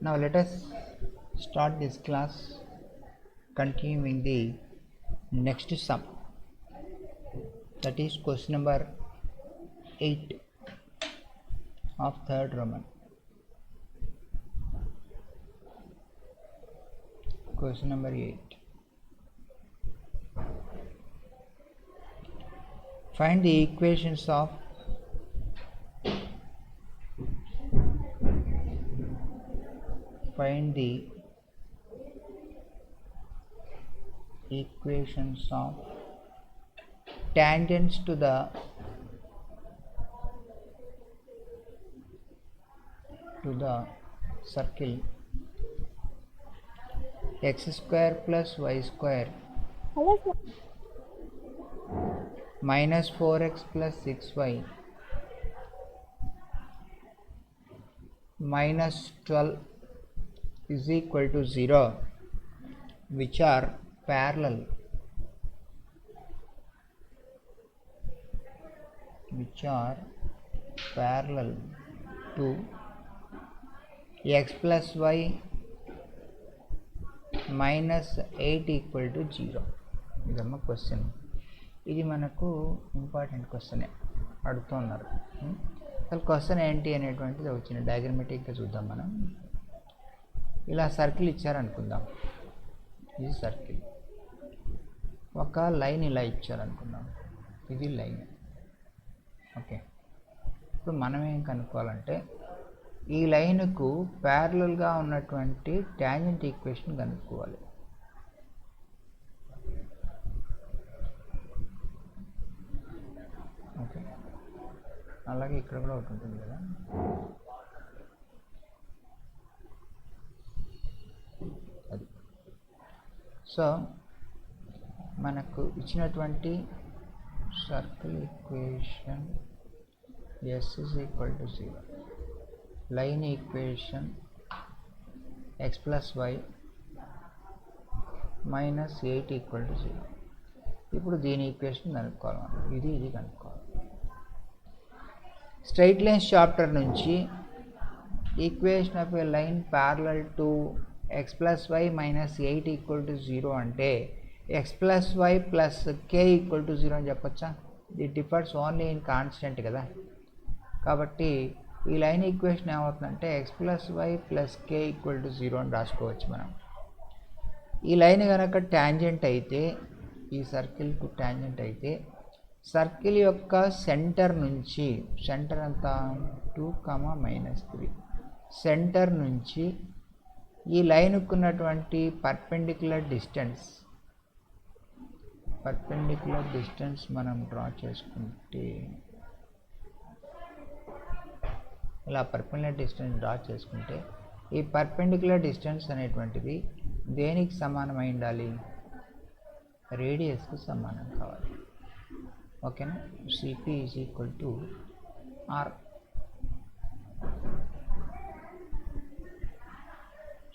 Now let us start this class continuing the next sum, that is question number 8 of third Roman. Question number 8. Find the equations of tangents to the circle x square plus y square minus 4x plus 6y minus 12 is equal to 0, which are parallel to x plus y minus 8 equal to 0. ఇదమ్మా question. ఇది మనకు important క్వశ్చనే అడుగుతున్నారు. అసలు question ఏంటి అనేటువంటిది వచ్చిన డయాగ్రమెటిక్గా చూద్దాం. మనం ఇలా సర్కిల్ ఇచ్చారనుకుందాం. ఇది సర్కిల్, ఒక లైన్ ఇలా ఇచ్చారనుకుందాం. ఇది లైన్. ఓకే, ఇప్పుడు మనం ఏం కనుక్కోవాలంటే ఈ లైన్కు ప్యారలల్గా ఉన్నటువంటి టాంజెంట్ ఈక్వేషన్ కనుక్కోవాలి. ఓకే, అలాగే ఇక్కడ కూడా ఒకటి ఉంటుంది కదా. అది సో మనకు ఇచ్చినటువంటి circle equation s is equal to 0, line equation x plus y minus 8 equal to 0. ఇప్పుడు దీని ఈక్వేషన్ కనుక్కోవాలి. ఇది కనుక్కోవాలి. స్ట్రైట్ లైన్స్ చాప్టర్ నుంచి equation of A line parallel to x plus y minus 8 equal to 0 అంటే x plus y plus k equal to 0 అని చెప్పచ్చా? ఇది differs only in constant కదా. కాబట్టి ఈ లైన్ ఈక్వేషన్ ఏమవుతుందంటే x plus y plus k equal to 0 అని రాసుకోవచ్చు మనం. ఈ లైన్ కనుక ట్యాంజెంట్ అయితే, ఈ సర్కిల్కు ట్యాంజెంట్ అయితే, సర్కిల్ యొక్క సెంటర్ నుంచి, సెంటర్ అంతా 2, సెంటర్ నుంచి ఈ లైన్కు ఉన్నటువంటి పర్పెండిక్యులర్ డిస్టెన్స్ మనం డ్రా చేసుకుంటే, ఇలా పర్పెండిక్యులర్ డిస్టెన్స్ డ్రా చేసుకుంటే ఈ పర్పెండిక్యులర్ డిస్టెన్స్ అనేటువంటిది దేనికి సమానమై ఉండాలి? రేడియస్కి సమానం కావాలి. ఓకేనా? CP is equal to R.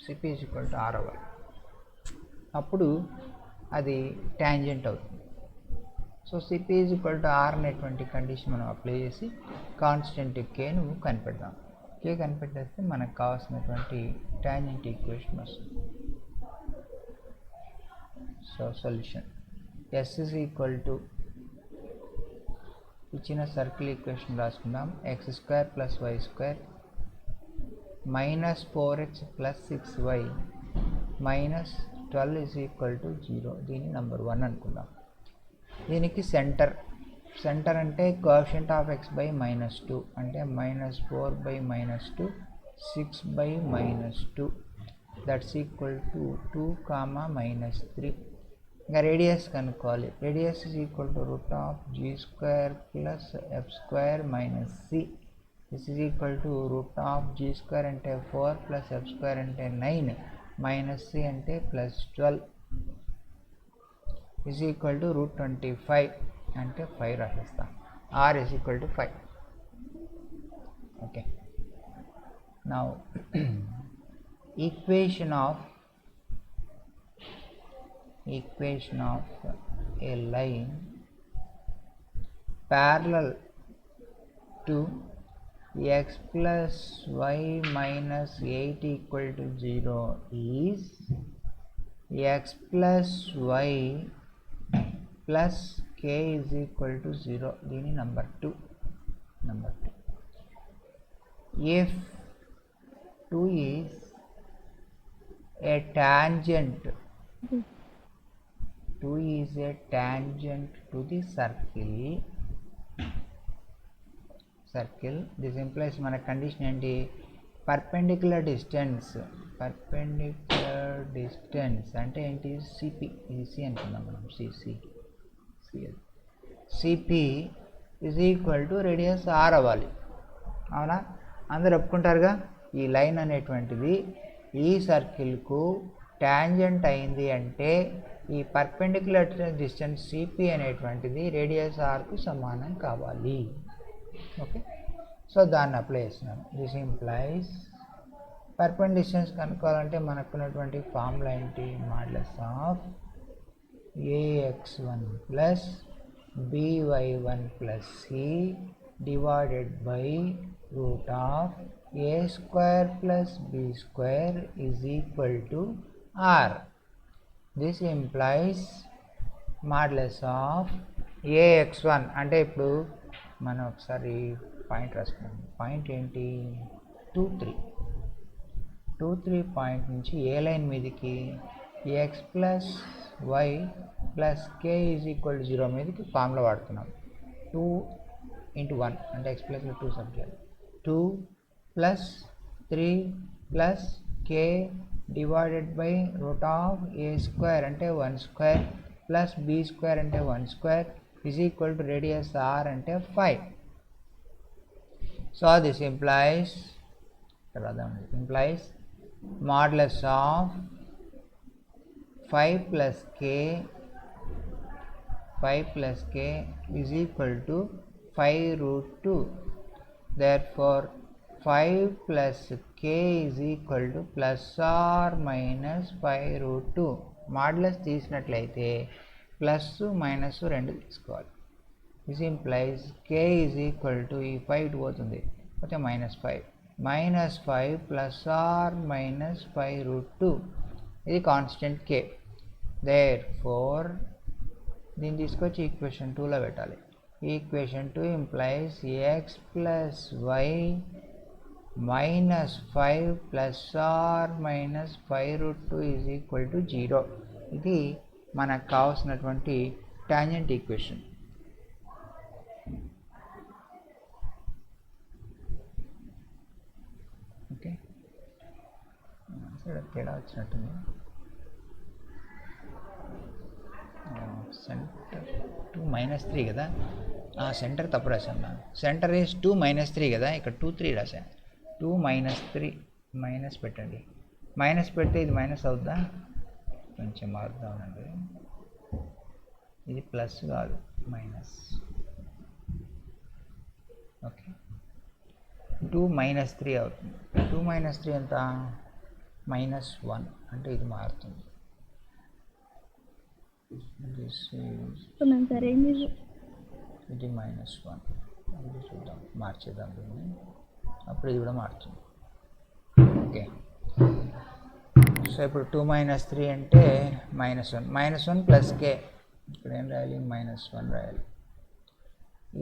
CP is equal to R అవ్వాలి. అప్పుడు అది ట్యాంజెంట్ అవుతుంది. So CP is equal to R అనేటువంటి కండిషన్ మనం అప్లై చేసి కాన్స్టెంట్ కేను కనిపెడదాం. కే కనిపెట్టేస్తే మనకు కావాల్సినటువంటి టాంజెంట్ ఈక్వేషన్ వస్తుంది. So solutions is equal to, ఇచ్చిన సర్కిల్ ఈక్వేషన్ రాసుకుందాం. X square plus Y square minus 4x plus 6y minus 12 is equal to 0. దీన్ని నెంబర్ 1 అనుకుందాం. దీనికి సెంటర్ అంటే కోఎఫిషియంట్ ఆఫ్ x బై -2 అంటే -4/-2 6/-2 దట్స్ ఈక్వల్ టు 2, -3. ఇంకా radius కనుక్కోవాలి. Radius is equal to √g² plus f² minus c. This is equal to √g² అంటే 4 plus f² అంటే 9 minus c అంటే +12 ఈజ్ ఈక్వల్ టు √25 అంటే 5 రాసేస్తాం. r is equal to 5. Okay, now equation of a line parallel to x plus y minus 8 equal to 0 is x plus y plus k is equal to 0. దీని number 2. If 2 is a tangent, 2 is a tangent to the circle, this implies మన condition ఏంటి, perpendicular distance అంటే ఏంటి, CP, ఇది C అనుకుందాం మనం, CP is equal to radius R అవ్వాలి. అవునా, అందరు ఒప్పుకుంటారుగా. ఈ లైన్ అనేటువంటిది ఈ సర్కిల్కు ట్యాంజెంట్ అయింది అంటే ఈ పర్పెండిక్యులర్ డిస్టెన్స్ సిపి అనేటువంటిది రేడియస్ ఆర్కు సమానం కావాలి. ఓకే, సో దాన్ని అప్లై చేస్తున్నాను. దిస్ ఇంప్లైస్ పర్పెండిక్యులర్ డిస్టెన్స్ కనుక్కోవాలంటే మనకున్నటువంటి ఫార్ములా ఏంటి, modulus of ax1 plus by1 plus c divided by root of a square plus b square is equal to r. This implies modulus of ax1 అంటే ఇప్పుడు మనం ఒకసారి point రాసుకున్నాం. Point ఏంటి, 2, 3 point నుంచి ఏ లైన్ మీదకి x plus y plus k is equal to 0 మీదకి ఫార్ములా వాడుతున్నాం. 2 into 1 అంటే x plus 2 subject 2 plus 3 plus k divided by root of a square అంటే 1 స్క్వేర్ ప్లస్ బి స్క్వేర్ అంటే 1 square is equal to radius r అంటే 5. So this implies modulus of 5 plus k is equal to 5 root 2. Therefore 5 plus k is equal to plus or minus 5 root 2. Modulus తీసినట్లయితే plus minus రెండు తీసుకోవాలి. This implies k is equal to ఈ 5 పోతుంది పోతే -5 plus r minus 5 root 2. ఇది constant k. There four దీన్ని తీసుకొచ్చి equation 2లో పెట్టాలి. Equation 2 implies x plus y -5 plus r minus 5 root 2 is equal to 0. ఇది మనకు కావాల్సినటువంటి టాంజెంట్ ఈక్వేషన్. ఓకే, తేడా వచ్చినట్టుంది. సెంటర్ 2 -3 కదా, సెంటర్ తప్పు రాశాను. సెంటర్ ఈజ్ 2 -3 కదా, ఇక్కడ 2 3 రాశాను. 2 -3 మైనస్ పెట్టండి. మైనస్ పెడితే ఇది మైనస్ అవుద్దా, కొంచెం మారుద్దామండి. ఇది ప్లస్ కాదు మైనస్. ఓకే, 2 -3 అవుతుంది. 2 -3 ఎంత, -1 అంటే ఇది మారుతుంది. ఇది -1 ఇది చూద్దాం, మార్చేద్దాం దీన్ని, అప్పుడు ఇది కూడా మారుతుంది. ఓకే, సో ఇప్పుడు 2 -3 అంటే -1 ప్లస్ కే, ఇక్కడ ఏం రాయాలి, -1 రాయాలి.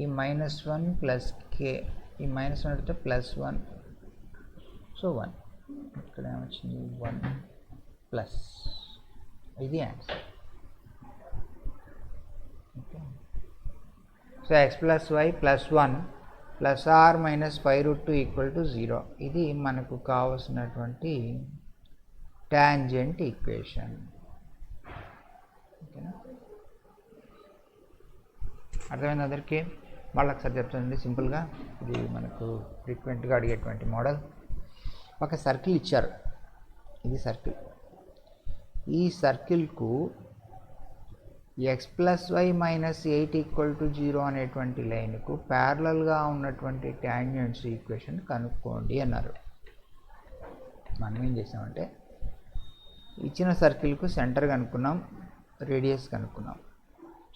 ఈ -1 ప్లస్ కే, ఈ -1 అంటే +1, సో 1, ఇక్కడ ఏమొచ్చింది 1 ప్లస్, ఇది answer. Okay, so x plus y plus 1 plus r minus 5 root 2 equal to 0. ఇది మనకు కావలసినటువంటి టాంజెంట్ ఈక్వేషన్. ఓకేనా, అర్థమైంది అందరికీ? వాళ్ళకి ఒకసారి చెప్తానండి సింపుల్గా. ఇది మనకు ఫ్రీక్వెంట్గా అడిగేటువంటి మోడల్. ఒక సర్కిల్ ఇచ్చారు, ఇది సర్కిల్. ఈ సర్కిల్కు X plus Y minus 8 equal to 0 అనేటువంటి లైన్కు ప్యారలల్గా ఉన్నటువంటి టాంజెంట్స్ ఈక్వేషన్ కనుక్కోండి అన్నారు. మనం ఏం చేసామంటే ఇచ్చిన సర్కిల్కు సెంటర్ కనుక్కున్నాం, రేడియస్ కనుక్కున్నాం.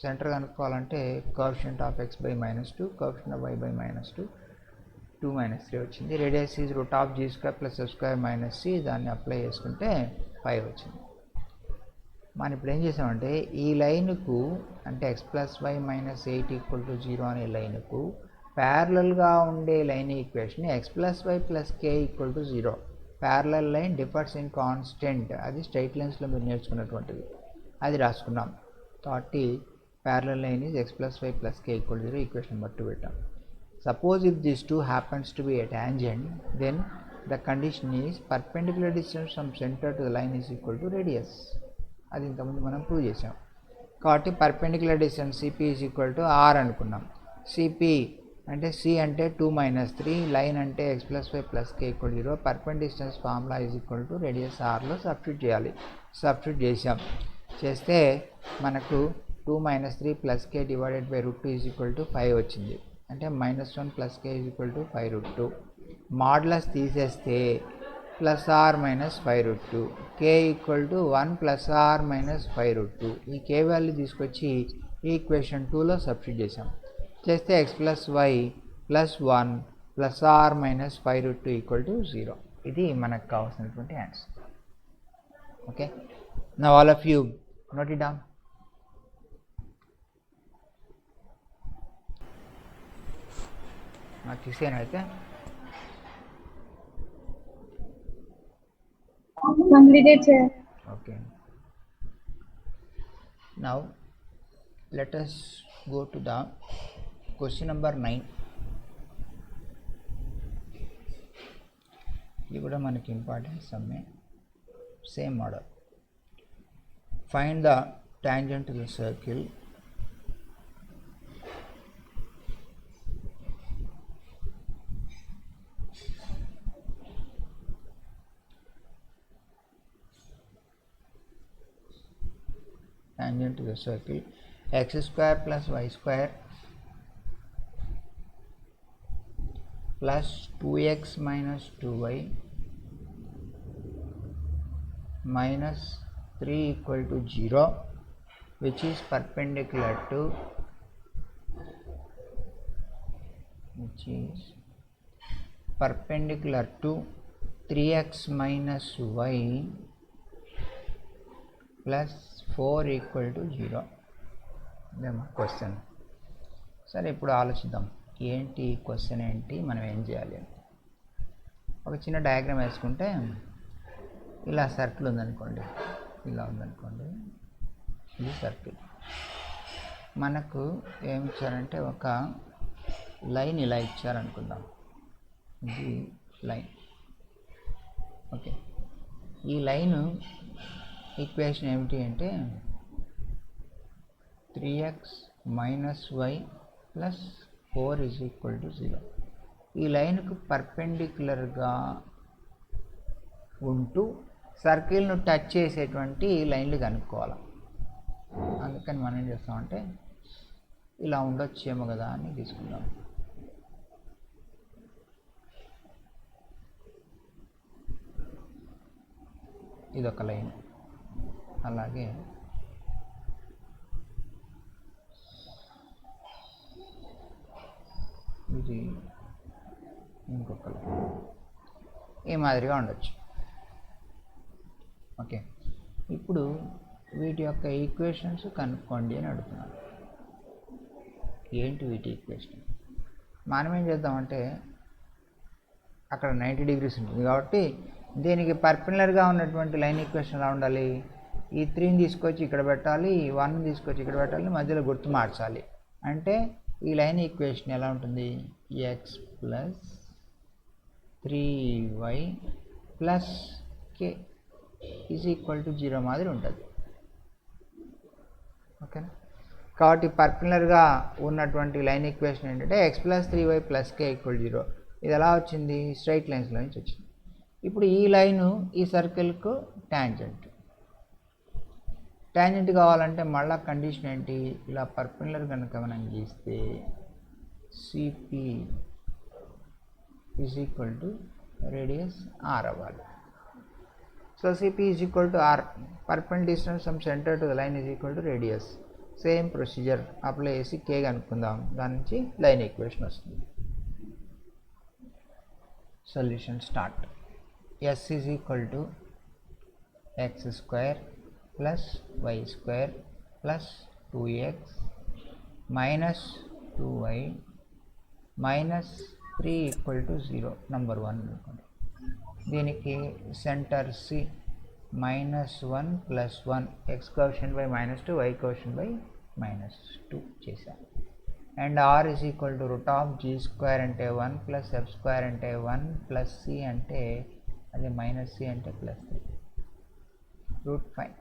సెంటర్ కనుక్కోవాలంటే coefficient of x by -2, coefficient of y by -2 2 - 3 వచ్చింది. Radius is root of g² + f² - c, దాన్ని అప్లై చేసుకుంటే 5 వచ్చింది. మనం ఇప్పుడు ఏం చేసామంటే ఈ లైన్కు అంటే x + y - 8 = 0 అనే లైన్కు ప్యారలల్గా ఉండే line equation x + y + k = 0. Parallel line differs in constant, అది స్ట్రైట్ లైన్స్లో మీరు నేర్చుకున్నటువంటిది, అది రాసుకున్నాం. కాబట్టి parallel line is x + y + k = 0, equation number 2 పెట్టాం. Suppose if these two happens to be a tangent, then the condition is perpendicular distance from center to the line is equal to radius. అది ఇంతకుముందు మనం prove చేసాం. కాబట్టి perpendicular distance CP is equal to R అనుకున్నాం. CP అంటే C అంటే 2 - 3, line అంటే x + y + k = 0, perpendicular distance formula is equal to radius Rలో సబ్స్టిట్యూట్ చేయాలి. సబ్స్టిట్యూట్ చేసాం. చేస్తే మనకు 2 - 3 + k / √2 ఈజ్ ఈక్వల్ టు 5 వచ్చింది. అంటే -1 + k = 5√2. మాడ్యులస్ తీసేస్తే +r - 5√2, k = 1 + r - 5√2. ఈ k వాల్యూ తీసుకొచ్చి ఈక్వేషన్ 2లో సబ్స్టిట్యూట్ చేసాం. చేస్తే x + y + 1 + r - 5√2 = 0. ఇది మనకు కావాల్సినటువంటి answer. Okay, now all of you note it down. నాకు తీసేనా అయితే completed, sir. Okay, now let us go to the question number 9. ఇది కూడా మనకి ఇంపార్టెంట్ సమ్మే, same model. Find the tangent to the circle x² + y² plus 2x minus 2y minus 3 = 0, which is perpendicular to 3x minus y plus 4 = 0. ఇదేమో question. సరే, ఇప్పుడు ఆలోచిద్దాం ఏంటి question ఏంటి, మనం ఏం చేయాలి. ఒక చిన్న డయాగ్రామ్ వేసుకుంటే ఇలా సర్కిల్ ఉందనుకోండి, ఇలా ఉందనుకోండి, ఇది సర్కిల్. మనకు ఏమి ఇచ్చారంటే ఒక లైన్ ఇలా ఇచ్చారనుకుందాం, ఇది లైన్. ఓకే, ఈ లైన్ ఈక్వేషన్ ఏమిటి అంటే 3x minus y plus 4 = 0. ఈ లైన్కు పర్పెండిక్యులర్గా ఉంటూ సర్కిల్ను టచ్ చేసేటువంటి లైన్లు కనుక్కోవాలి. అందుకని మనం ఏం చేస్తామంటే ఇలా ఉండొచ్చేమో కదా అని తీసుకుందాం. ఇదొక లైన్, అలాగే ఇది ఇంకొక లైన్, ఈ మాదిరిగా ఉండొచ్చు. ఓకే, ఇప్పుడు వీటి యొక్క ఈక్వేషన్స్ కనుక్కోండి అని అడుగుతున్నాను. ఏంటి వీటి ఈక్వేషన్? మనం ఏం చేద్దామంటే అక్కడ 90 degrees ఉంటుంది కాబట్టి దీనికి పర్పెండిక్యులర్గా ఉన్నటువంటి లైన్ ఈక్వేషన్ ఎలా ఉండాలి? ఈ 3ని తీసుకొచ్చి ఇక్కడ పెట్టాలి, ఈ 1ని తీసుకొచ్చి ఇక్కడ పెట్టాలి, మధ్యలో గుర్తు మార్చాలి. అంటే ఈ లైన్ ఈక్వేషన్ ఎలా ఉంటుంది? x + 3y + k = 0 మాదిరి ఉంటుంది. ఓకేనా? కాబట్టి పర్పెండిక్యులర్గా ఉన్నటువంటి లైన్ ఈక్వేషన్ ఏంటంటే x + 3y + k = 0. ఇది ఎలా వచ్చింది? స్ట్రైట్ లైన్స్లో నుంచి వచ్చింది. ఇప్పుడు ఈ లైను ఈ సర్కిల్కు ట్యాంజెంట్. ట్యాంజెంట్ కావాలంటే మళ్ళీ కండిషన్ ఏంటి? ఇలా పర్పెండిక్యులర్ కనుక మనం గీస్తే CP = రేడియస్ R అవ్వాలి. So CP = R, perpendicular distance from centre to the line = radius. Same procedure apply చేసి k కనుక్కుందాం, దాని నుంచి లైన్ ఈక్వేషన్ వస్తుంది. solution start. S is equal to x square plus y square plus 2x minus 2y minus 3 equal to 0. Number 1 దీనికి centre C -1 plus 1 x quotient by -2 y quotient by -2 చేశాను. And r is equal to root of g square అంటే 1 plus f square అంటే 1 plus c అంటే అదే minus c అంటే plus 3 root 5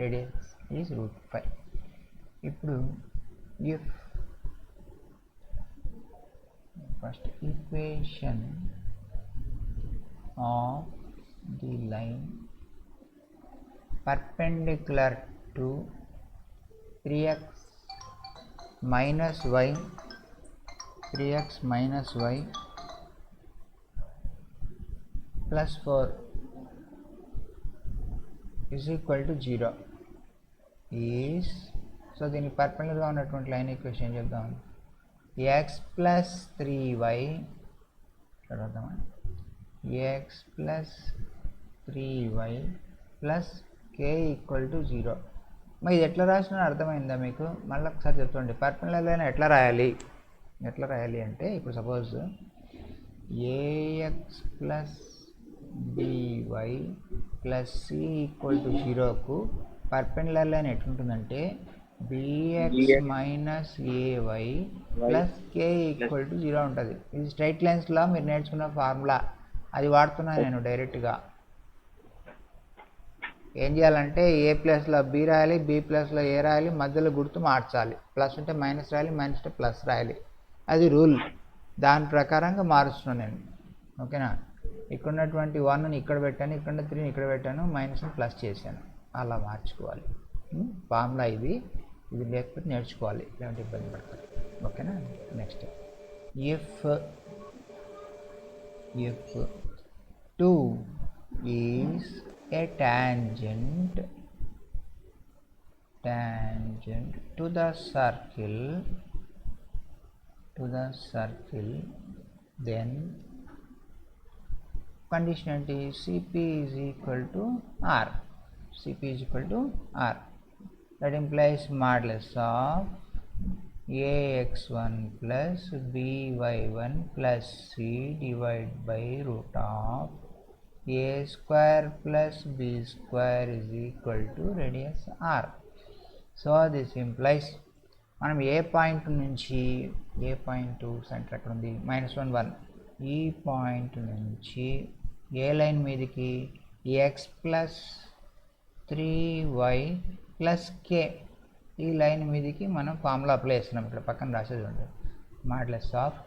radius is root 5. ఇప్పుడు if first equation of the line perpendicular to 3x minus y plus 4 is equal to 0 is, so దీనికి పర్పెండిక్యులర్గా ఉన్నటువంటి line equation చెప్దాం. x plus 3y x plus 3y plus k equal to 0. మరి ఇది ఎట్లా రాసినా అర్థమైందా మీకు? మళ్ళీ ఒకసారి చెప్తుండే పర్పెండిక్యులర్ లైన్ ఎట్లా రాయాలి అంటే ఇప్పుడు suppose ax plus by plus c equal to 0కు పర్పెండిక్యులర్ లైన్ ఎట్లుంటుందంటే bx minus ay plus k equal to 0 ఉంటుంది. ఇది స్ట్రైట్ లైన్స్లో మీరు నేర్చుకున్న ఫార్ములా, అది వాడుతున్నాను నేను డైరెక్ట్గా. ఏం చేయాలంటే ఏ ప్లస్లో బి రాయాలి, బి ప్లస్లో ఏ రాయాలి, మధ్యలో గుర్తు మార్చాలి. ప్లస్ ఉంటే మైనస్ రాయాలి, మైనస్ ఉంటే ప్లస్ రాయాలి. అది రూల్. దాని ప్రకారంగా మారుస్తున్నాను నేను. ఓకేనా? ఇక్కడ ఉన్నటువంటి 1ని ఇక్కడ పెట్టాను, ఇక్కడ 3ని ఇక్కడ పెట్టాను, మైనస్ని ప్లస్ చేశాను. అలా మార్చుకోవాలి. ఫార్ములా ఇది లేకపోతే నేర్చుకోవాలి, లేదంటే ఇబ్బంది పడతారు. ఓకేనా? Next if 2 is a tangent to the circle, then condition ఏంటి? CP is equal to R. That implies modulus of ax1 plus by1 plus c divided by root of a square plus b square is equal to radius r. So this implies మనం ఏ point నుంచి centre ఎక్కడ ఉంది -1 1 ఈ point నుంచి ఏ line మీదకి x plus 3y plus k ఈ line మీదకి మనం ఫార్ములా అప్లై చేస్తున్నాం. ఇక్కడ పక్కన రాసేది ఉంది. మాడ్యులస్ ఆఫ్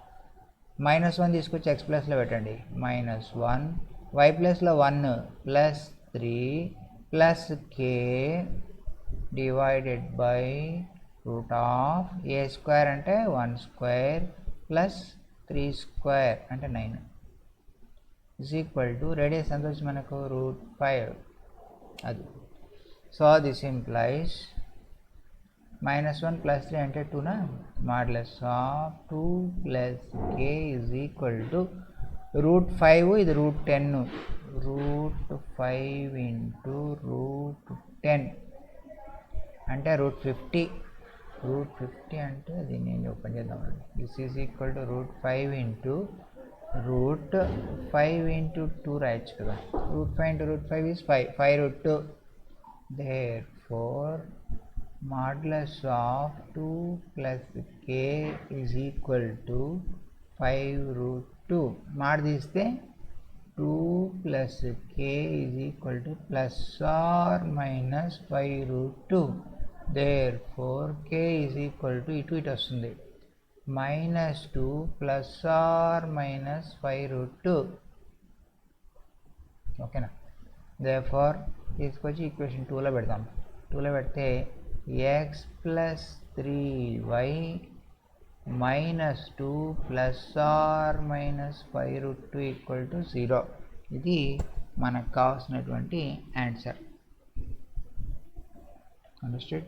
-1 తీసుకొచ్చి x ప్లస్లో పెట్టండి, -1 y ప్లస్లో 1 plus 3 plus k divided by root of a square అంటే 1 స్క్వేర్ ప్లస్ 3 స్క్వేర్ అంటే 9 ఇజ్ ఈక్వల్ టు రేడియస్ ఎంత వచ్చి మనకు √5 అది. సో దిస్ ఇంప్లైస్ -1 ప్లస్ 3 అంటే 2 modulus of 2 plus k is equal to √5, ఇది √10, √5 ఇంటూ √10 అంటే √50 అంటే అది నేను ఓపెన్ చేద్దామండి. This is equal to √5 into √5 into 2 రాయొచ్చు కదా. √5 into √5 is 5 therefore modulus of 2 plus k is equal to 5√2. Mod తీస్తే 2 plus k is equal to plus or minus 5√2. therefore k is equal to ఇటు వస్తుంది -2 plus or minus 5√2. ఓకేనా? therefore తీసుకొచ్చి equation 2లో పెడతాం. 2లో పెడితే x plus 3y -2 plus or minus 5√2 equal to 0. ఇది మనకు కావాల్సినటువంటి ఆన్సర్. అండర్స్టూడ్?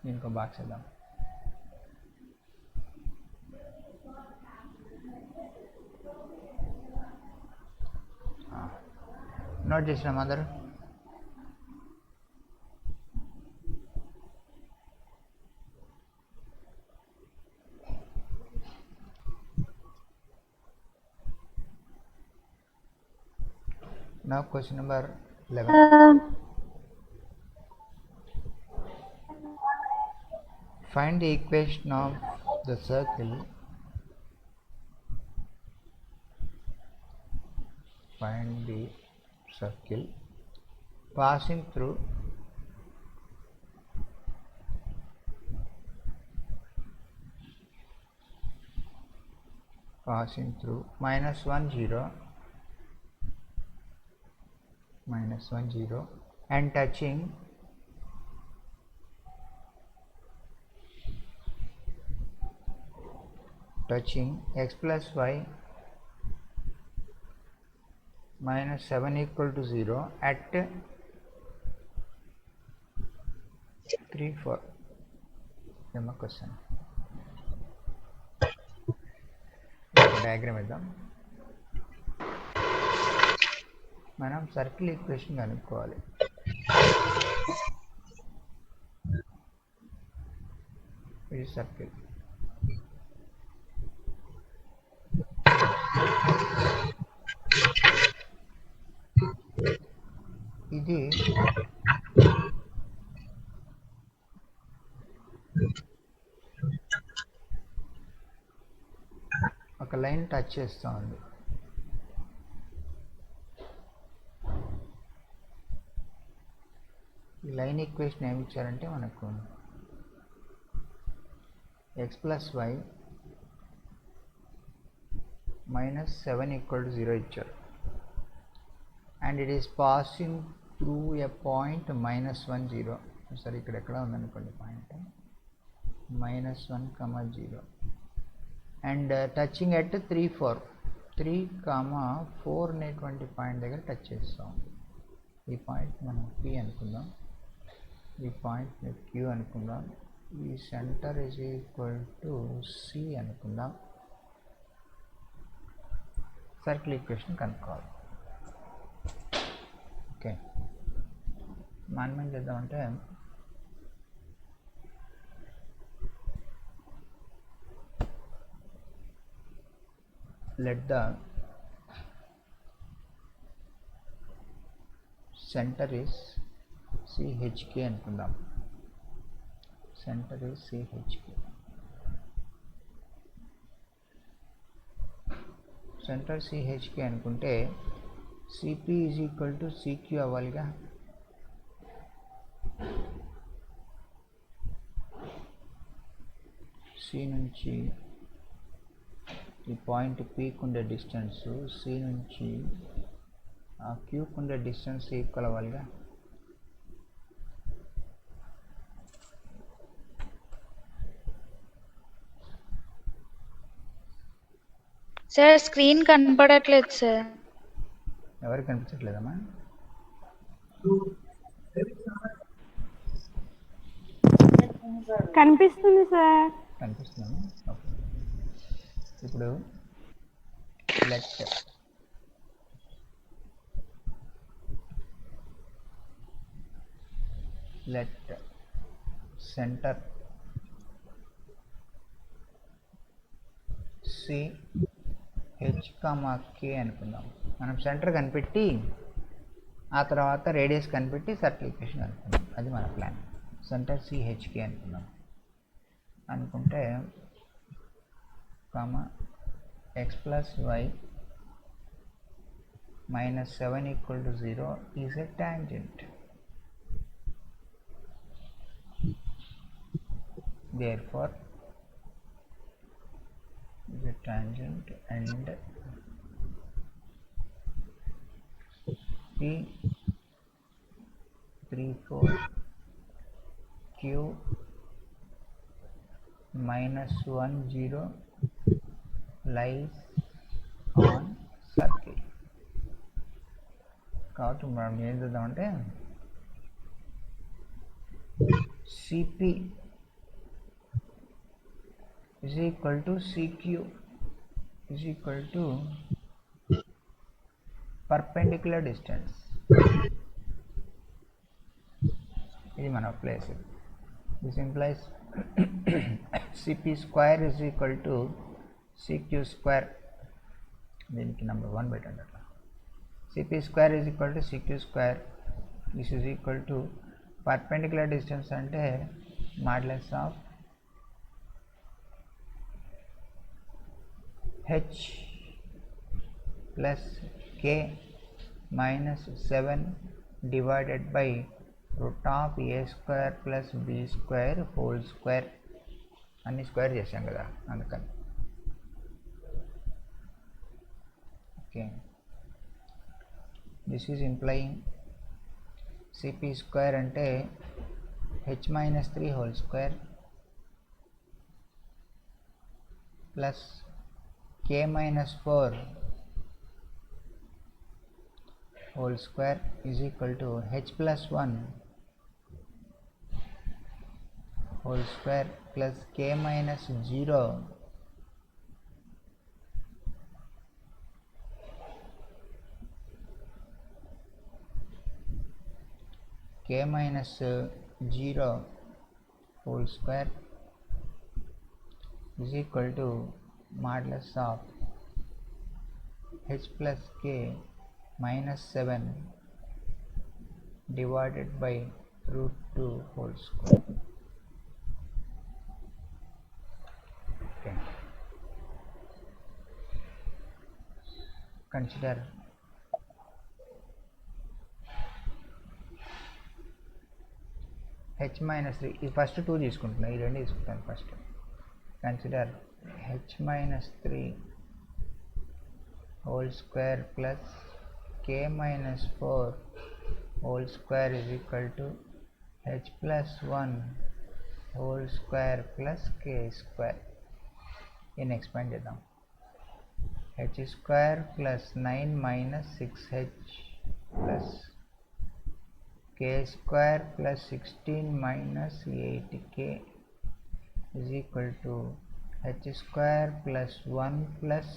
దీనికి ఒక బాక్స్ వేద్దాం. నోట్ చేసినాం అందరు? Now question number 11. Find the equation of the circle. Find the circle passing through -1 0 and touching x plus y minus 7 equal to 0 at 3 4. Demo question. Diagram ఇద్దాం. మనం సర్కిల్ ఈక్వేషన్ కనుక్కోవాలి. ఇది circle. ఇది ఒక line touch చేస్తూ ఉంది. ఈ line equation ఏమి ఇచ్చారంటే మనకు x plus y minus 7 equal to 0 ఇచ్చారు. and it is passing through a point -1 0. సరే ఇక్కడ ఎక్కడ ఉందనుకోండి పాయింట్ -1 0 and touching at 3 4 అనేటువంటి పాయింట్ దగ్గర టచ్ చేస్తాం. ఈ పాయింట్ మనం P అనుకుందాం, ఈ పాయింట్ Q అనుకుందాం, ఈ centre is equal to C అనుకుందాం. సర్కిల్ ఈక్వేషన్ కనుక్కోవాలి. ఓకే, మనం ఏం చేద్దామంటే let the center is CHK అనుకుందాం. Centre is CHK. Centre CHK అనుకుంటే CP is equal to CQ అవ్వాలిగా. C నుంచి ఈ పాయింట్ Pకి ఉండే డిస్టెన్స్ C నుంచి ఆ Qకి ఉండే డిస్టెన్స్ ఈక్వల్ అవ్వాలిగా. సార్ స్క్రీన్ కనపడట్లేదు సార్. ఎవరికి కనిపించట్లేదమ్మా? కనిపిస్తుంది సార్. కనిపిస్తుందమ్మా. ఓకే, ఇప్పుడు లెట్ సెంటర్ CH, K అనుకుందాం. మనం సెంటర్ కనిపెట్టి ఆ తర్వాత రేడియస్ కనిపెట్టి సర్కిల్ ఈక్వేషన్ అనుకుందాం. అది మన ప్లాన్. సెంటర్ CHK అనుకుందాం. అనుకుంటే x plus y minus 7 equal to 0 is a tangent. Therefore is a tangent and P 3 4 Q -1 0 lies on circle. కాబట్టి మనం ఏం చేద్దామంటే CP is equal to CQ is equal to perpendicular distance. ఇది మన place. This implies CP square is equal to CQ square. దీనికి number 1 పెట్టండి అట్లా. CP square is equal to CQ square. This is equal to perpendicular distance అంటే modulus of h plus k minus 7 divided by root of a square plus b square whole square. అన్ని square చేసాం కదా అందుకని. Okay, this is implying CP square అంటే h minus 3 whole square plus k minus 4 whole square is equal to h plus 1 whole square plus k minus 0 k minus 0 whole square is equal to modulus of h plus k minus 7 divided by root 2 whole square. Okay. Consider h minus 3. ఇది first 2 తీసుకుంటున్నా, ఈ రెండు తీసుకుంటాను first. Consider h minus 3 whole square plus k minus 4 whole square is equal to h plus 1 whole square plus k square. దీన్ని expand చేద్దాం. h square plus 9 minus 6h plus k square plus 16 minus 8k is equal to h square plus 1 plus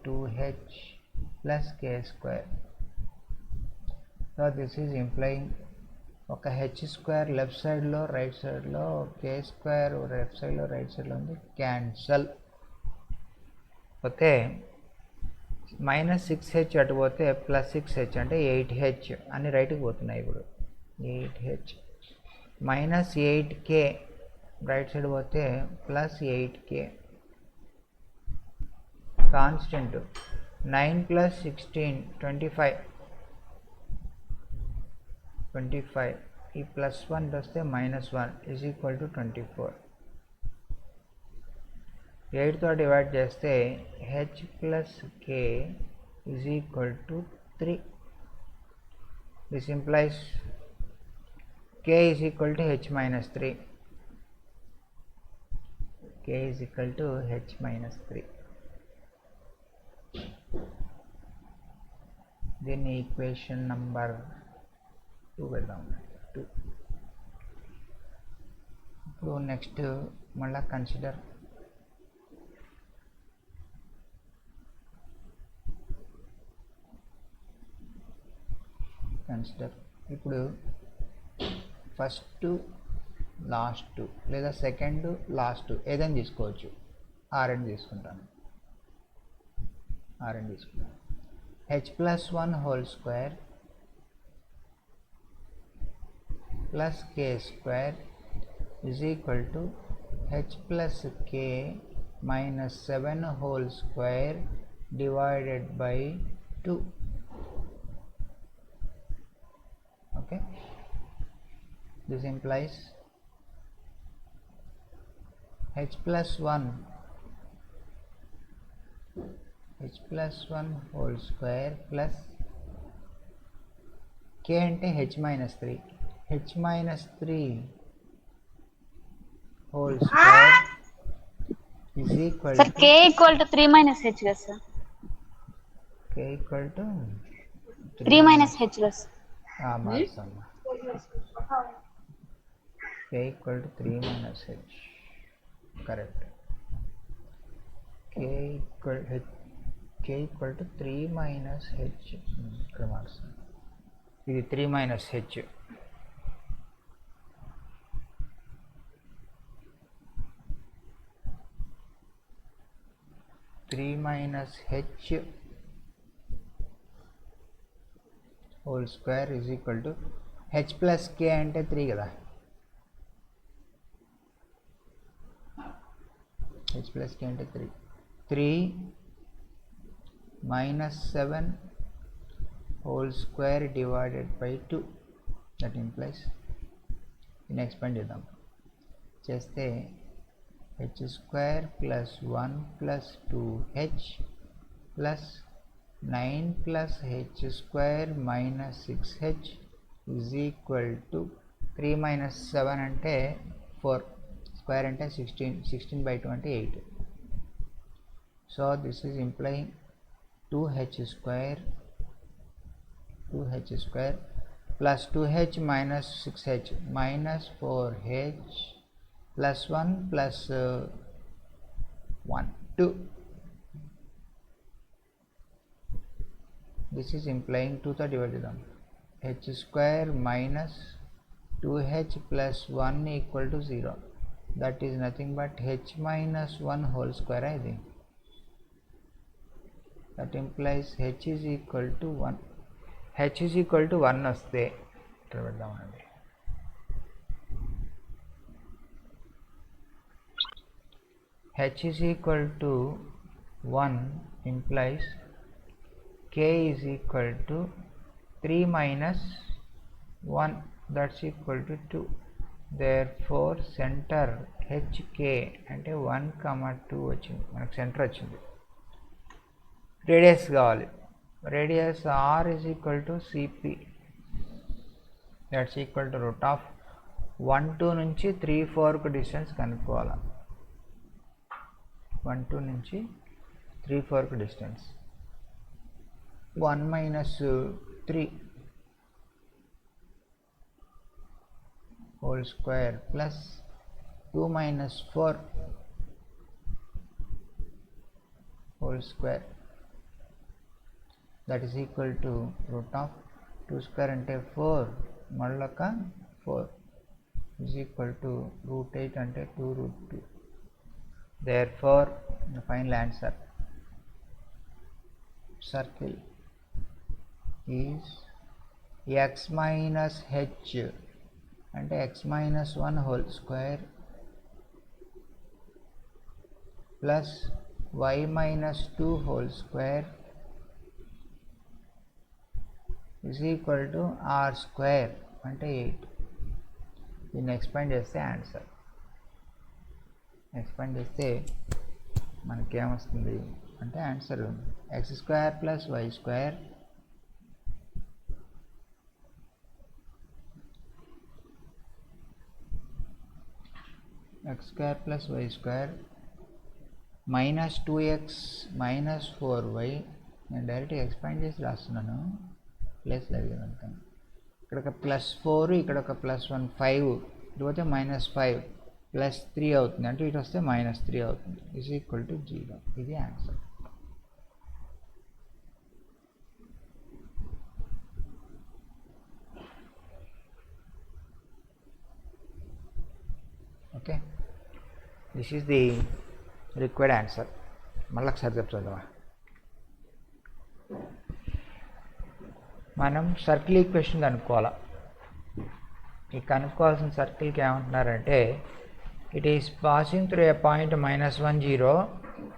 2h plus k square. So this is implying ఒక h square left సైడ్లో right సైడ్లో k square left సైడ్లో right సైడ్లో ఉంది, cancel పోతే -6h అటు పోతే +6h అంటే 8h అన్ని రైట్కి పోతున్నాయి. ఇప్పుడు 8h -8k రైట్ సైడ్ పోతే +8k కాన్స్టెంట్ 9 plus 16 25 ఈ +1 వస్తే -1 is equal to 24. 8తో డివైడ్ చేస్తే h plus k is equal to 3. This implies k is equal to h minus 3. K is equal to h minus 3. దీన్ని equation number 2 వెళ్దాం. 2. ఇప్పుడు next మళ్ళా consider ఇప్పుడు first last లేదా second last ఏదైనా తీసుకోవచ్చు. RN తీసుకుంటాను. h plus 1 whole square plus k square is equal to h plus k minus 7 whole square divided by 2. Okay, this implies h plus 1 whole square plus k అంటే h minus 3 whole square is equal Sir, to k equal to 3 minus h కదా sir? k equal to 3 minus h కదా sir? మార్చమ్మా. k equal to 3 minus h, correct. k equal to 3 minus h. ఇక్కడ మార్చాను, ఇది 3 minus h. minus h whole square is equal to h plus k అంటే 3 కదా, h plus k అంటే 3 minus 7 whole square divided by 2, that implies దీన్ని expand చేద్దాం చేస్తే h square plus 1 plus 2h plus 9 plus h square minus 6h is equal to 3 minus 7 అంటే 4, square అంటే 16 by 28. So this is implying 2h square plus 2h minus 6h minus 4h plus 1 plus 1 2. This is implying 2 తో divide చేద్దాం, h square minus 2h plus 1 equal to 0, that is nothing but h minus 1 whole square. I think that implies h is equal to 1. h is equal to 1 వస్తే ఇక్కడ పెడదామండి, h is equal to 1 implies k is equal to 3 minus 1, that's equal to 2. Therefore center hk అంటే 1,2 వచ్చింది, మనకు centre వచ్చింది. Radius కావాలి, radius r is equal to cp, that's equal to root of 1 2 నుంచి 3 4కు distance కనుక్కోవాలి. 1 2 నుంచి 3 4కు distance 1 minus 3 whole square plus 2 minus 4 whole square, that is equal to root of 2 square అంటే 4 మళ్ళొక 4 is equal to root 8 అంటే 2 root 2. Therefore the final answer circle is x minus h అంటే x minus 1 whole square plus y minus 2 whole square is equal to r square అంటే 8. దీన్ని expand చేస్తే answer, expand చేస్తే మనకేమొస్తుంది అంటే answer x square plus y square x square plus y square minus 2x minus 4y. నేను డైరెక్ట్గా expand చేసి రాస్తున్నాను, plus జరిగేదంతా. ఇక్కడ ఒక +4, ఇక్కడ ఒక +1 5, ఇటు పోతే -5 +3 అవుతుంది, అంటే ఇటు వస్తే -3 అవుతుంది, ఈజ్ ఈక్వల్ టు 0. ఇది answer. Okay, this is the required answer. మళ్ళీ ఒకసారి చెప్తావా, మనం సర్కిల్ ఈక్వేషన్ కనుక్కోవాలి. ఈ కనుక్కోవాల్సిన సర్కిల్కి ఏమంటున్నారంటే it is passing through a point -1 0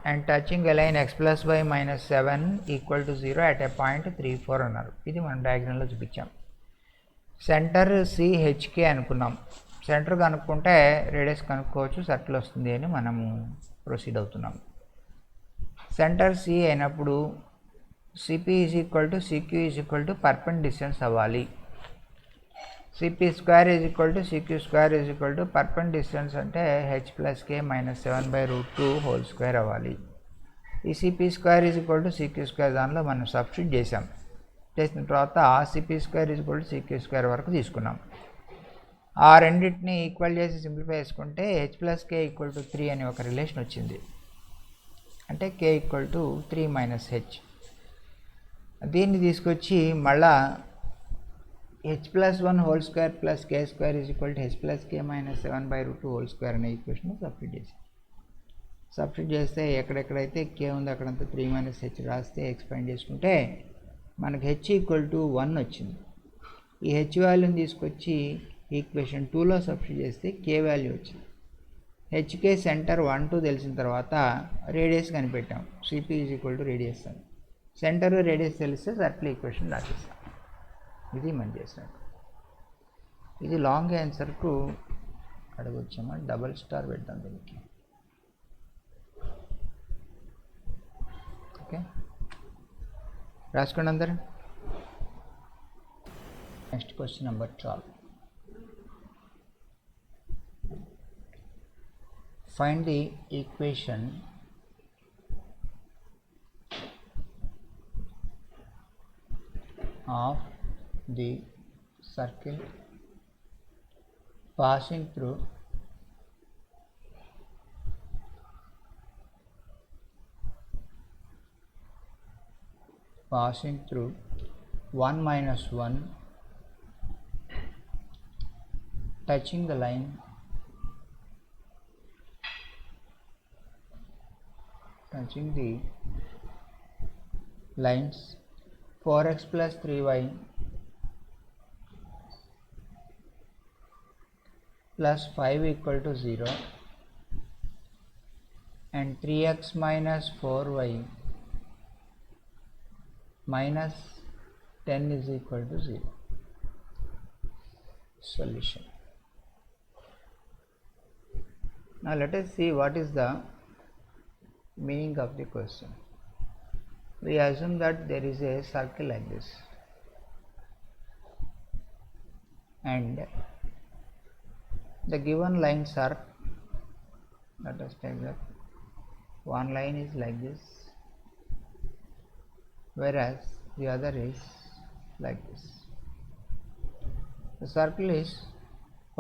and touching a line x + y - 7 = 0 at a point 3 4 అన్నారు. ఇది మనం డయాగ్రామ్లో చూపించాం. సెంటర్ CHK అనుకున్నాం. సెంటర్ కనుక్కుంటే రేడియస్ కనుక్కోవచ్చు, సర్కిల్ వస్తుంది అని మనము ప్రొసీడ్ అవుతున్నాం. సెంటర్ C అయినప్పుడు CP = CQ = పర్పెండిక్యులర్ డిస్టెన్స్ అవ్వాలి. CP² = CQ² = పర్పెండిక్యులర్ డిస్టెన్స్ అంటే h + k - 7/√2 హోల్ స్క్వేర్ అవ్వాలి. ఈ CP² = CQ² దానిలో మనం సబ్స్టిట్యూట్ చేసాం. చేసిన తర్వాత CP² = CQ² వరకు తీసుకున్నాం. ఆ రెండింటిని ఈక్వల్ చేసి సింప్లిఫై చేసుకుంటే h + k = 3 అనే ఒక రిలేషన్ వచ్చింది. అంటే k equal to 3 minus H. దీన్ని తీసుకొచ్చి మళ్ళా h plus 1 whole square plus k square is equal to h plus k minus 7/√2 whole square అనే ఈక్వేషన్ సబ్స్టిట్యూట్ చేస్తే ఎక్కడెక్కడైతే k ఉందో అక్కడంతా 3 మైనస్ హెచ్ రాస్తే ఎక్స్పాండ్ చేసుకుంటే మనకు h ఈక్వల్ టు 1 వచ్చింది. ఈ h వాల్యూని తీసుకొచ్చి ఈక్వేషన్ 2లో సబ్స్టిట్యూట్ చేస్తే k వాల్యూ వచ్చింది. హెచ్కే సెంటర్ 1 2 తెలిసిన తర్వాత రేడియస్ కనిపెట్టాం. CP is equal to radius అని. సెంటర్ రేడియస్ తెలిస్తే సర్కిల్ ఈక్వేషన్ రాసేస్తాం. ఇది మనం చేసినట్టు. ఇది లాంగ్ ఆన్సర్కు అడగొచ్చామా, డబల్ స్టార్ పెడతాం దీనికి. ఓకే, రాసుకోండి అందరు. Next question number 12. Find the equation of the circle passing through passing through 1 minus 1, touching the line touching the lines 4x plus 3y plus 5 equal to 0 and 3x minus 4y minus 10 is equal to 0. Solution. Now let us see what is the meaning of the question. We assume that there is a circle like this and the given lines are, let us take that one line is like this, whereas the other is like this. The circle is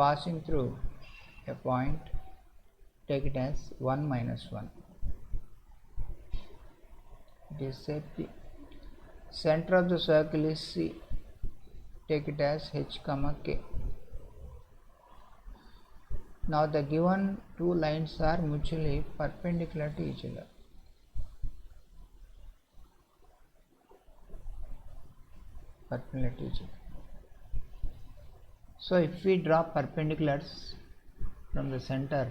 passing through a point, take it as 1 minus 1. It is set P. Center of the circle is C. Take it as H comma K. Now the given two lines are mutually perpendicular to each other. Perpendicular to each other. So if we draw perpendiculars from the center,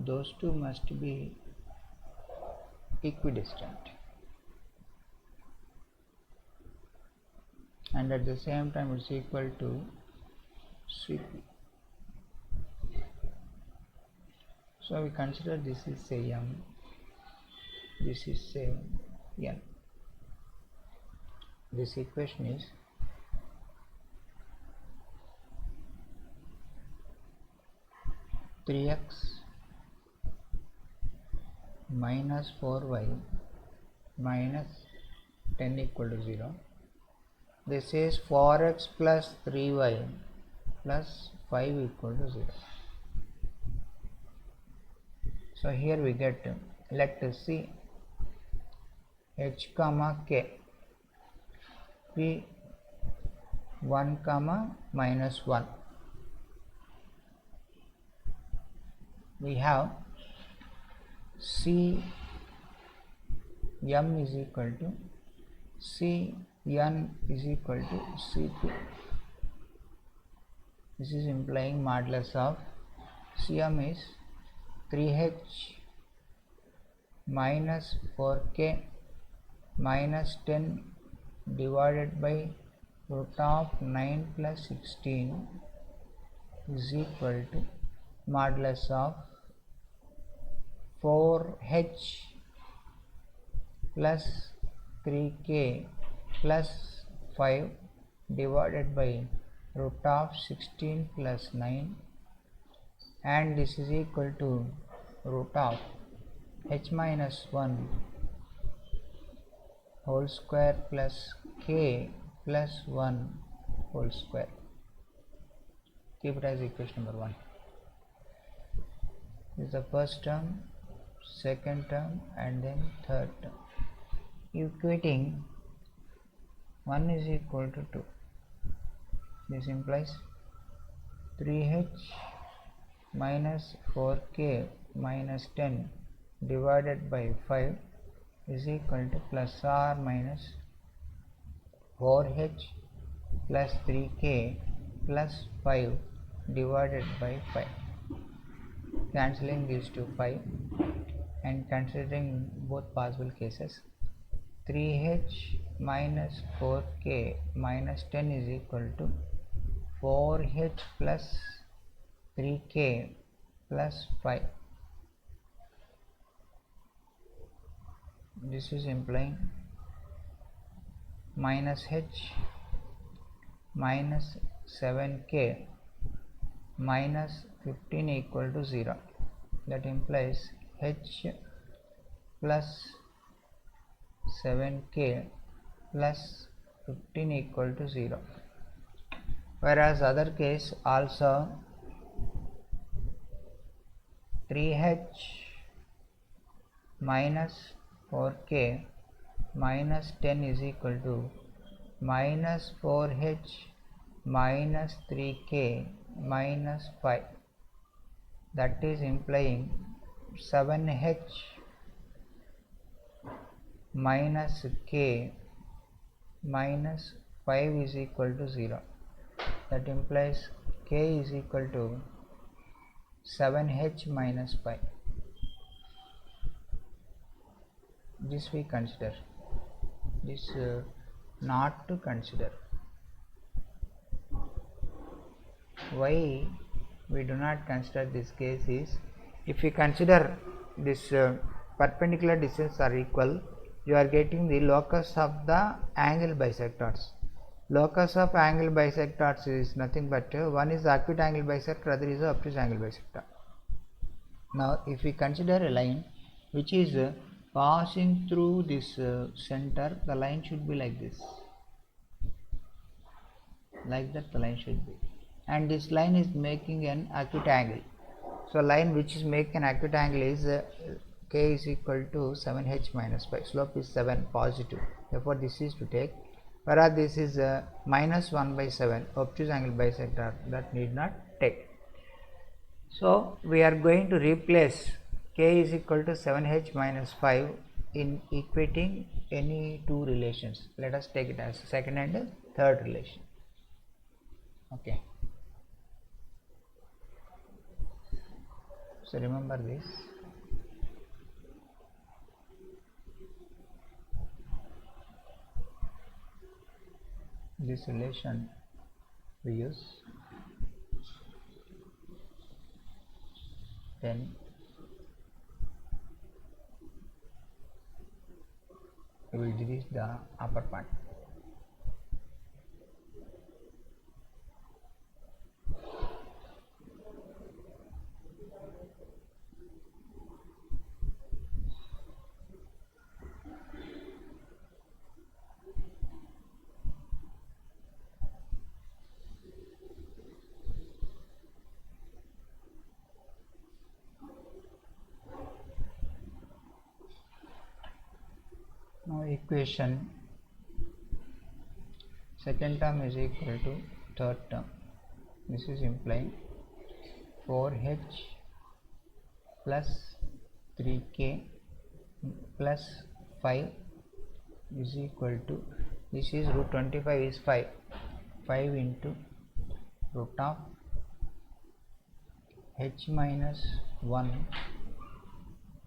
those two must be equidistant and at the same time it's equal to CP. So we consider this is say M, this is say N. This equation is three x minus 4y minus 10 equal to 0. This is 4x plus 3y plus 5 equal to 0. So here we get, let us see h comma k, p 1 comma minus 1. We have C m is equal to C n is equal to Cp. This is implying modulus of Cm is 3h minus 4k minus 10 divided by root of 9 plus 16 is equal to modulus of 4h plus 3k plus 5 divided by root of 16 plus 9, and this is equal to root of h minus 1 whole square plus k plus 1 whole square. Keep it as equation number 1. is the first term, second term, and then third term. Equating 1 is equal to 2. This implies 3h minus 4k minus 10 divided by 5 is equal to plus or minus 4h plus 3k plus 5 divided by 5. Cancelling these two 5 and considering both possible cases, 3h minus 4k minus 10 is equal to 4h plus 3k plus 5. This is implying minus h minus 7k minus 15 equal to 0. That implies h plus 7k plus 15 equal to 0. Whereas other case also 3h minus 4k minus 10 is equal to minus 4h minus 3k minus 5. That is implying 7h minus k minus 5 is equal to 0. That implies k is equal to 7h minus 5. This we consider. This not to consider. Why we do not consider this case is, if we consider this perpendicular distance are equal, you are getting the locus of the angle bisectors. Locus of angle bisectors is nothing but one is the acute angle bisector, other is the obtuse angle bisector. Now if we consider a line which is passing through this center, the line should be like this, like that the line should be, and this line is making an acute angle. So line which is making an acute angle is k is equal to 7h minus 5. Slope is 7 positive, therefore this is to take, whereas this is minus 1 by 7 obtuse angle bisector, that need not take. So we are going to replace k is equal to 7h minus 5 in equating any two relations. Let us take it as second and third relation. Okay. So remember this. This relation we use, then we will decrease the upper part. Now equation second term is equal to third term. This is implying 4h plus 3k plus 5 is equal to, this is root 25 is 5 into root of h minus 1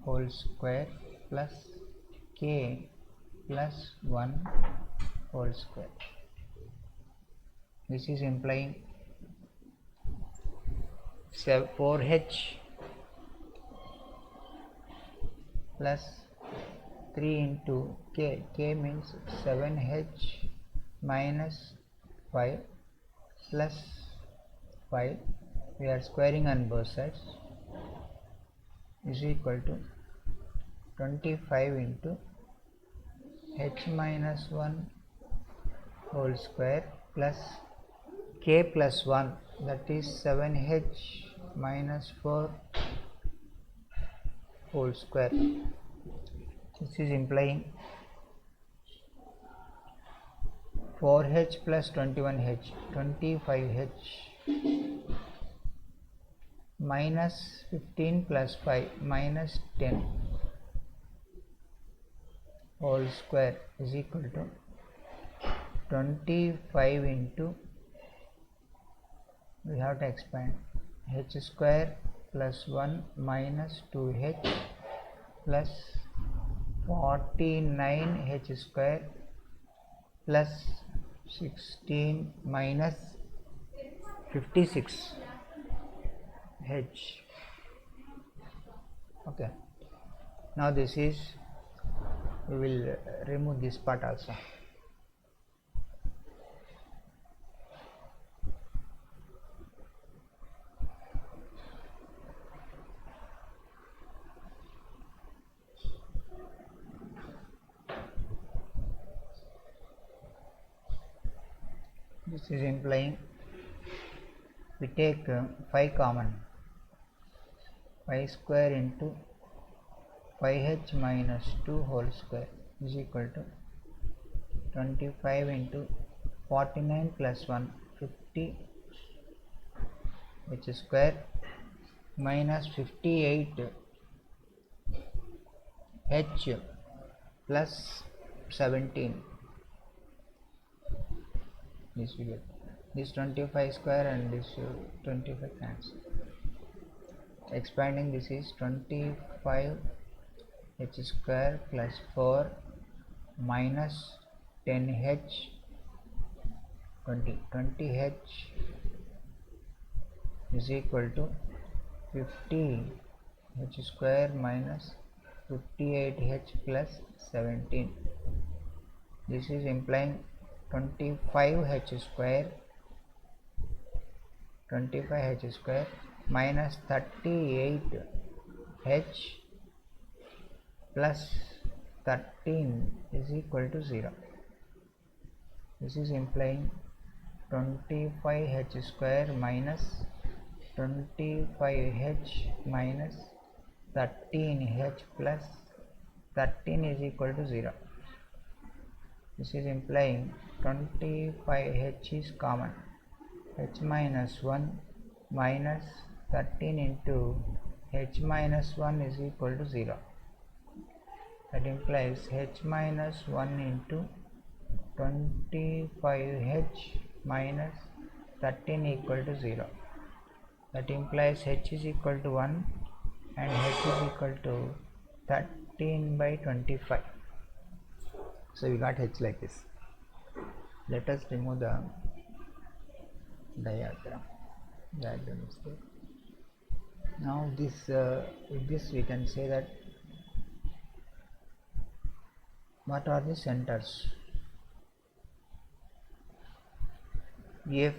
whole square plus k plus 1 whole square. This is implying 4h plus 3 into k, k means 7h minus 5 plus 5, we are squaring on both sides, is equal to 25 into h minus 1 whole square plus k plus 1, that is 7h minus 4 whole square. This is implying 4h plus 21h, 25h minus 15 plus 5 minus 10 whole square is equal to 25 into, we have to expand, h square plus 1 minus 2h plus 49h square plus 16 minus 56h. Okay, now this is, we will remove this part also. This is implying, we take 5 common, 5 square into 5h minus 2 whole square is equal to 25 into 49 plus 1, 50 h square minus 58 h plus 17. This we get, this 25 square and this 25 cancel. Expanding, this is 25 h square plus 4 minus 10h, 20h is equal to 50 h square minus 58h plus 17. This is implying 25h square minus 38h plus 13 is equal to 0. This is implying 25h square minus 25h minus 13h plus 13 is equal to 0. This is implying 25h is common, h minus 1 minus 13 into h minus 1 is equal to 0. That implies h minus 1 into 25h minus 13 equal to 0. That implies h is equal to 1 and h is equal to 13 by 25. So we got h like this. Let us remove the diagram is there. Now this with this we can say that what are the centers? If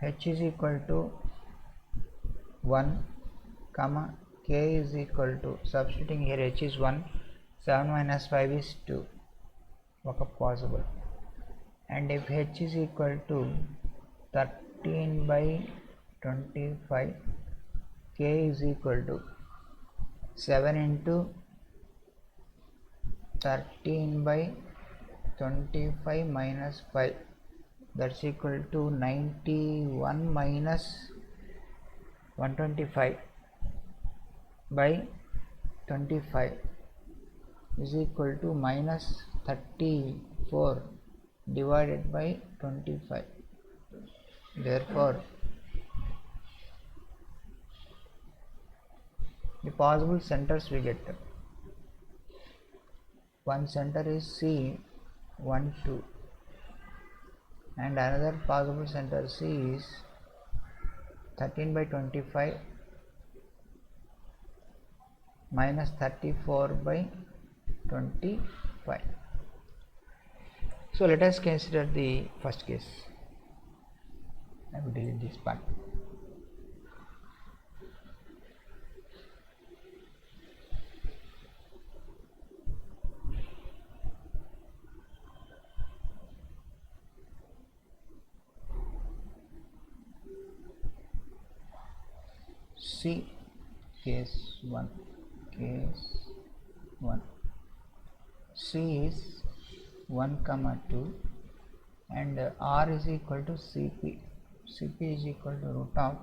h is equal to 1 comma k is equal to, substituting here h is 1, 7 minus 5 is 2, workup possible, and if h is equal to 13 by 25, k is equal to 7 into 13 by 25 minus 5, that's equal to 91 minus 125 by 25 is equal to minus 34 divided by 25. Therefore the possible centers we get, one center is C 1 2 and another possible center C is 13 by 25 minus 34 by 25. So let us consider the first case. I will delete this part. C, case 1, case 1, C is 1 comma 2 and R is equal to CP. CP is equal to root of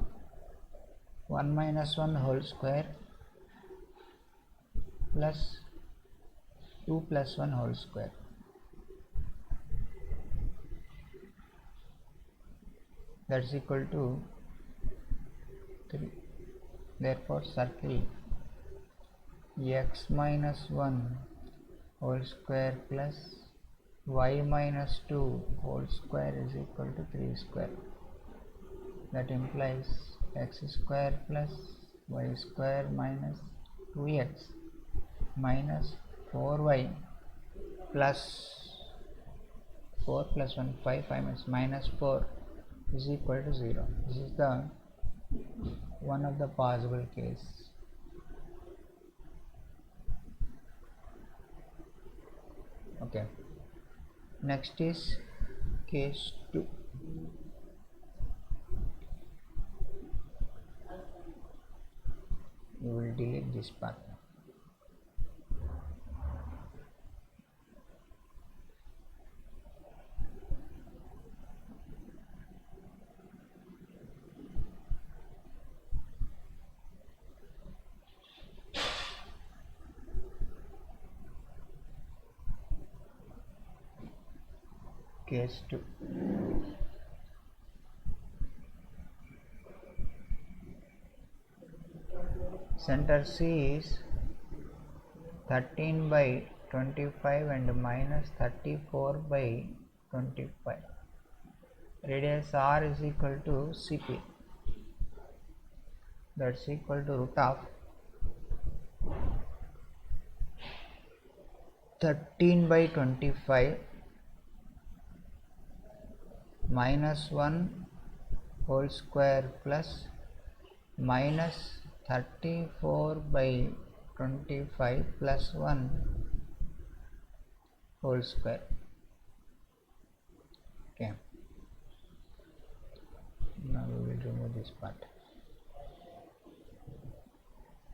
1 minus 1 whole square plus 2 plus 1 whole square. That's equal to 3. Therefore circle x minus 1 whole square plus y minus 2 whole square is equal to 3 square. That implies x square plus y square minus 2x minus 4y plus 4 plus 1 5 minus 4 is equal to 0. This is the one of the possible case. Okay, next is case 2. We will delete this part. Case 2. Center C is 13 by 25 and minus 34 by 25. Radius R is equal to CP. That's equal to root of 13 by 25 minus 1 whole square plus minus 34 by 25 plus 1 whole square. Okay, now we will remove this part.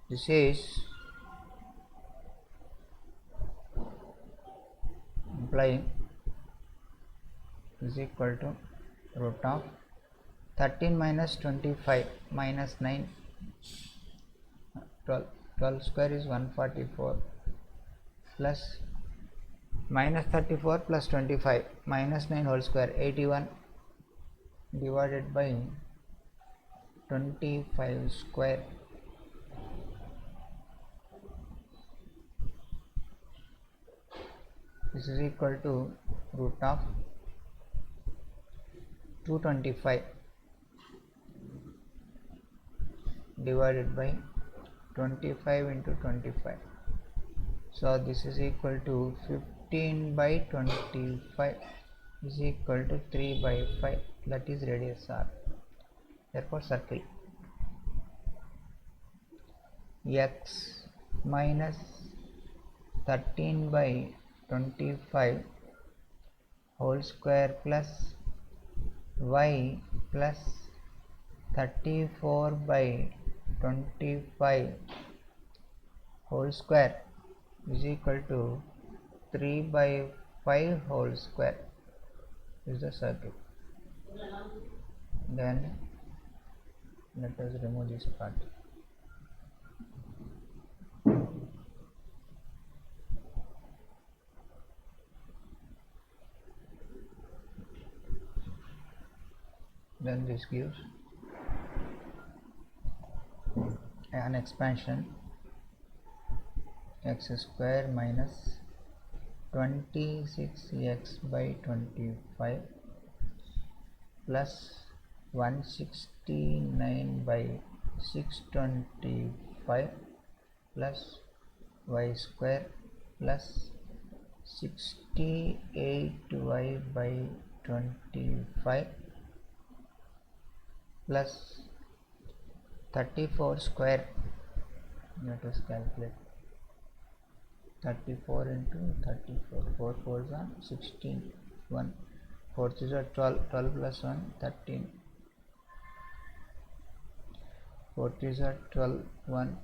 This is implying is equal to root of 13 minus 25 minus 9 12 square is 144 plus minus 34 plus 25 minus 9 whole square 81 divided by 25 square. This is equal to root of 225 divided by 25 into 25. So this is equal to 15 by 25 is equal to 3 by 5. That is radius R. Therefore circle x minus 13 by 25 whole square plus y plus 34 by 25 whole square is equal to 3 by 5 whole square is the circle. Then let us remove this part. Then this gives an expansion x square minus 26x by 25 plus 169 by 625 plus y square plus 68y by 25 plus 34 square. Let us calculate 34 into 34. 4 4s are 16. 1 4 is 12. 12 plus 1 13. 4 3s are 12, 1,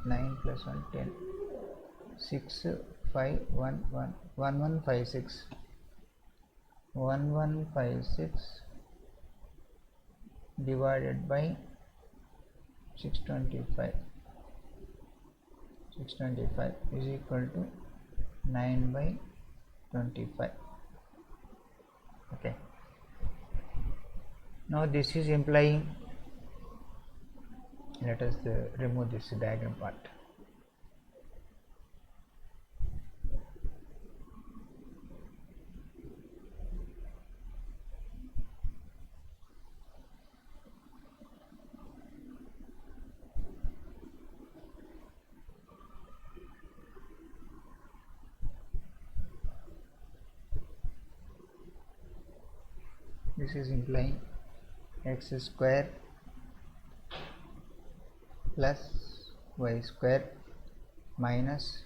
9 plus 1, 10, 6, 5, 1, 1, 1, 1, 5, 6, 1, 1, 5, 6 divided by 625. 625 is equal to 9 by 25. Okay. Now this is implying, let us remove this diagram part. This is implying x square plus y square minus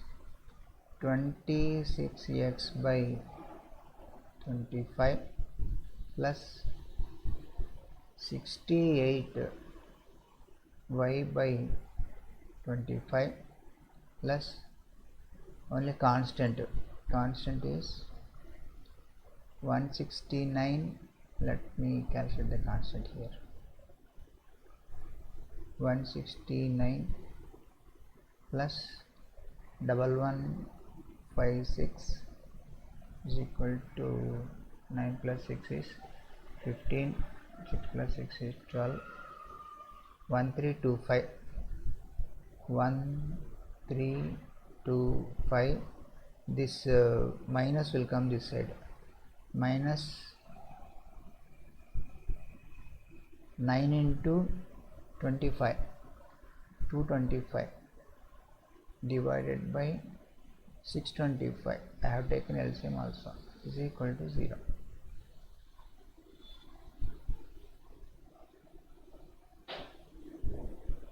26x by 25 plus 68y by 25 plus only constant is 169. Let me calculate the constant here. 169 plus 1156 is equal to 9 plus 6 is 15, 6 plus 6 is 12, 1325, 1325. This minus will come this side, minus 9 into 25, 225 divided by 625. I have taken LCM also, is equal to 0.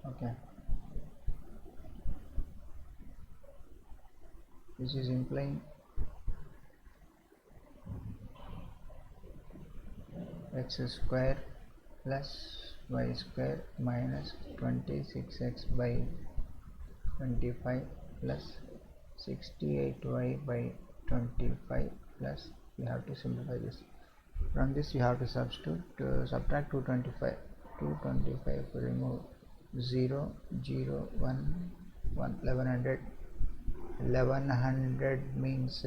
Okay, this is implying x square plus y square minus 26x by 25 plus 68y by 25 plus, we have to simplify this. From this you have to substitute, subtract 225, 225 remove 0, 0, 1, 1, 1100, 1100 means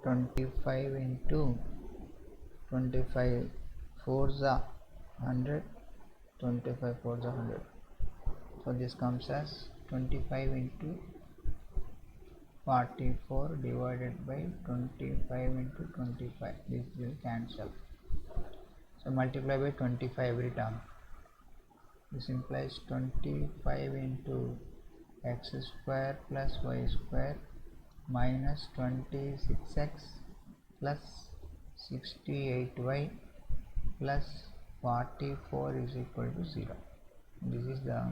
25 into 25 4s are 100, 25 4s are 100. So this comes as 25 into 44 divided by 25 into 25. This will cancel. So multiply by 25 every term. This implies 25 into x square plus y square minus 26x plus 68y plus 44 is equal to 0. This is the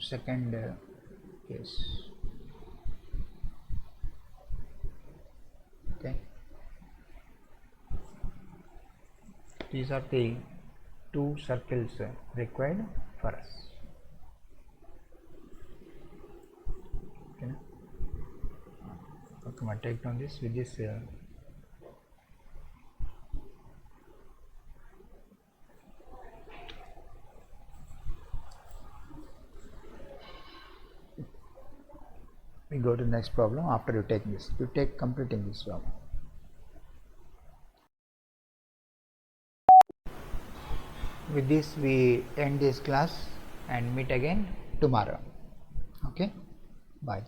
second case. Okay, these are the two circles required for us. Okay, okay, take down this with this we go to the next problem after you take this. You take completing this problem. With this we end this class and meet again tomorrow. Okay, bye.